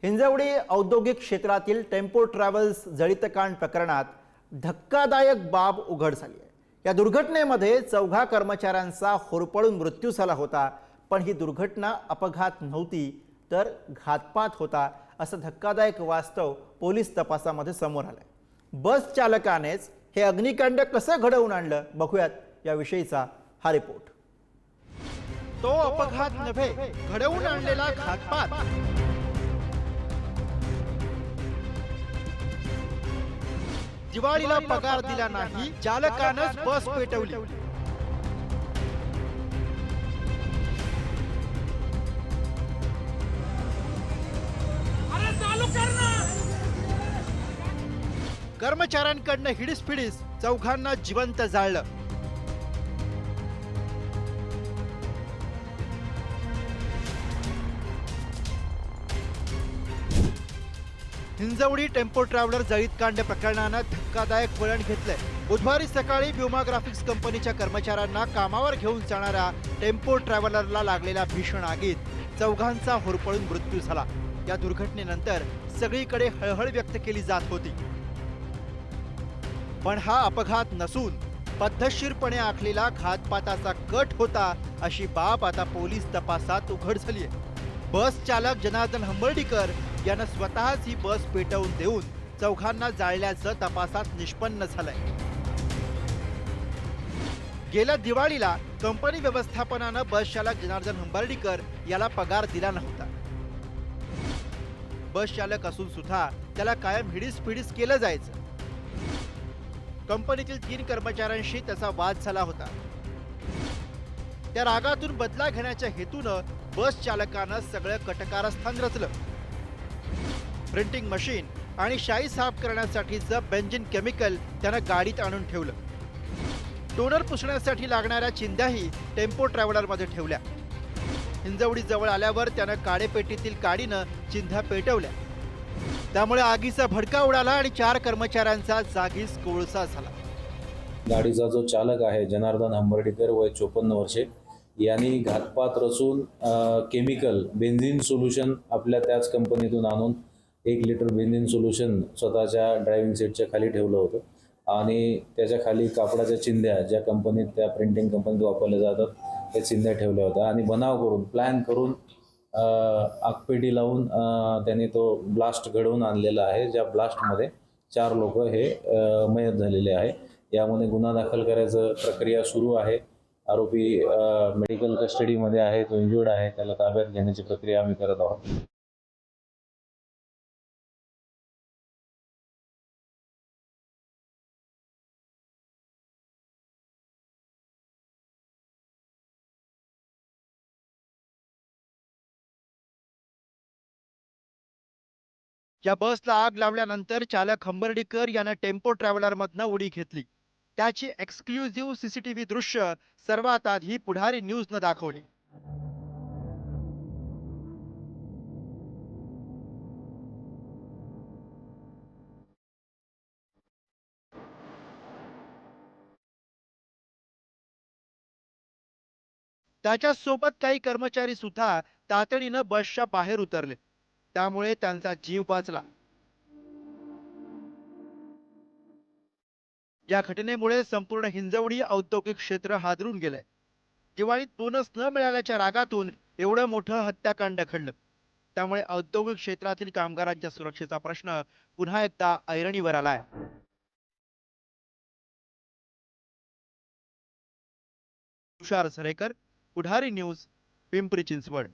हिंजवडी औद्योगिक क्षेत्रातील tempo travels जळितकांड प्रकरणात धक्कादायक बाब उघड झाली आहे। या दुर्घटनेमध्ये 4 कर्मचाऱ्यांचा होरपळून मृत्यू झाला होता, पण ही दुर्घटना अपघात नव्हती तर घातपात होता, असं धक्कादायक वास्तव पोलीस तपासामध्ये समोर आलंय। बस चालकानेच हे अग्निकांड कसं घडवून आणलं, बघूयात याविषयीचा हा रिपोर्ट। तो अपघात नव्हे, घडवून आणलेला घातपात। दिवाळीला पगार दिला नाही, चालकानंच बस पेटवली। कर्मचाऱ्यांकडनं हिडीस-फिडीस 4घांना जिवंत जाळलं। हिंजवडी टेम्पो ट्रॅव्हलर जळितकांड प्रकरणानं धक्कादायक वळण घेतलंय। बुधवारी सकाळी व्योमा ग्राफिक्स कंपनीच्या कर्मचाऱ्यांना कामावर घेऊन जाणाऱ्या टेम्पो ट्रॅव्हलरला लागलेल्या भीषण आगीत 4घांचा होरपळून मृत्यू झाला। या दुर्घटनेनंतर सगळीकडे हळहळ व्यक्त केली जात होती, पण हा अपघात नसून पद्धतशीरपणे आखलेला घातपाताचा कट होता, अशी बाब आता पोलीस तपासात उघड झाली आहे। बस चालक जनार्दन हंबर्डीकर यानं स्वतःच ही बस पेटवून देऊन 4घांना जाळल्याचं तपासात निष्पन्न झालंय। गेल्या दिवाळीला कंपनी व्यवस्थापनानं बस चालक जनार्दन हंबर्डीकर याला पगार दिला नव्हता। बस चालक असून सुद्धा त्याला कायम हिडीस-फिडीस केलं जायचं। कंपनीतील 3 कर्मचाऱ्यांशी त्याचा वाद झाला होता। त्या रागातून बदला घेण्याच्या हेतूनं बस चालकानं सगळं कटकारस्थान रचलं। प्रिंटिंग मशीन आणि शाई साफ करण्यासाठीचं बेंझिन केमिकल त्यानं गाडीत आणून ठेवलं। टोनर पुसण्यासाठी लागणाऱ्या चिंध्याही टेम्पो ट्रॅव्हलरमध्ये ठेवल्या। हिंजवडी जवळ आल्यावर त्यानं काडेपेटीतील काडीनं चिंध्या पेटवल्या। त्यामुळे आगीचा भडका उडाला आणि 4 कर्मचाऱ्यांचा जागीच कोळसा झाला। गाडीचा जो चालक आहे जनार्दन हंबर्डीकर, वय 54 वर्षे, यांनी घातपात रचून केमिकल बेंझिन सोल्युशन आपल्या त्याच कंपनीतून आणून 1 लिटर बेंझिन सोल्युशन स्वतःच्या ड्रायव्हिंग सीटच्या खाली ठेवलं होतं आणि त्याच्या खाली कापडाच्या चिंध्या ज्या कंपनीत त्या प्रिंटिंग कंपनीत वापरल्या जातात त्या चिंध्या ठेवल्या होत्या आणि बनाव करून प्लॅन करून आगपेटी लावून त्यांनी तो ब्लास्ट घडवून आणलेला आहे, ज्या ब्लास्टमध्ये 4 लोक हे मयत झालेले आहे। यामध्ये गुन्हा दाखल करायचं प्रक्रिया सुरू आहे। आरोपी मेडिकल कस्टडीमध्ये आहे, तो इंज्युर्ड आहे, त्याला ताब्यात घेण्याची प्रक्रिया आम्ही करत आहोत। या बसला आग लावल्यानंतर चालक हंबर्डीकर यानं टेम्पो ट्रॅव्हलरमधनं उडी घेतली। त्याची एक्सक्लुझिव्ह सीसीटीव्ही दृश्य सर्वात आधी पुढारी न्यूजनं दाखवली। त्याच्या सोबत काही कर्मचारी सुद्धा तातडीनं बसच्या बाहेर उतरले, त्यामुळे त्यांचा जीव वाचला। या घटनेमुळे संपूर्ण हिंजवडी औद्योगिक क्षेत्र हादरून गेलंय। दिवाळीत बोनस न मिळाल्याच्या रागातून एवढं मोठं हत्याकांड घडलं, त्यामुळे औद्योगिक क्षेत्रातील कामगारांच्या सुरक्षेचा प्रश्न पुन्हा एकदा ऐरणीवर आलाय। तुषार सरेकर, पुढारी न्यूज, पिंपरी चिंचवड।